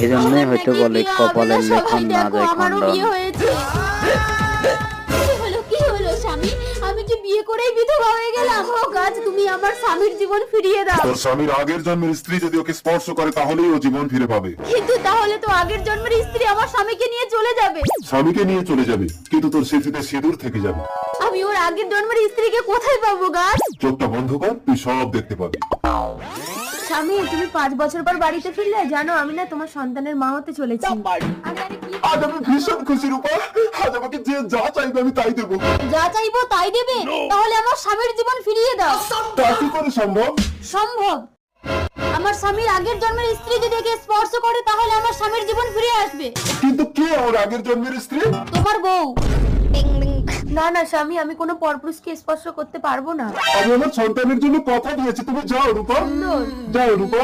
এজন্যই হয়তো বলে কপালের লেখন না যায় আমারও খণ্ডন। বিয়ে হয়েছে। কি হলো স্বামী, আমি কি বিয়ে করেই বিধবা হয়ে গেলাম? ও গাছ, তুমি আমার স্বামীর জীবন ফিরিয়ে দাও। তোর স্বামীর আগের জন্মের স্ত্রী যদি ওকে স্পর্শ করে তাহলেই ও জীবন ফিরে পাবে। কিন্তু তাহলে তো আগের জন্মের স্ত্রী আমার স্বামীকে নিয়ে চলে যাবে। স্বামীকে নিয়ে চলে যাবে কিন্তু তোর স্মৃতিতে সিঁদুর থেকে যাবে। আমি ওর আগের জন্মের স্ত্রীকে কোথায় পাবো গাছ? চোখটা বন্ধ কর, তুই সব দেখতে পাবি। স্বামী, তুমি 5 বছর পর বাড়িতে ফিরলে। জানো, আমি না তোমার সন্তানের মা হতে চলেছি। আজ আমি ভীষণ খুশি রূপা, আজ আমাকে যে যা চাইবে আমি তাই দেবো। যা চাইবো তাই দেবে? তাহলে আমার স্বামীর জীবন ফিরিয়ে দাও। তা কি করে সম্ভব? সম্ভব। আমার স্বামীর আগের জন্মের স্ত্রী যদি একে স্পর্শ করে তাহলে আমার স্বামীর জীবন ফিরে আসবে। কিন্তু কে ওর আগের জন্মের স্ত্রী? তোমার বউ। না না স্বামী, আমি কোনো পরপুরুষকে স্পর্শ করতে পারবো না। আমি আমার সন্তানের জন্য কথা দিয়েছি, তুমি যাও রূপা, যাও রূপা।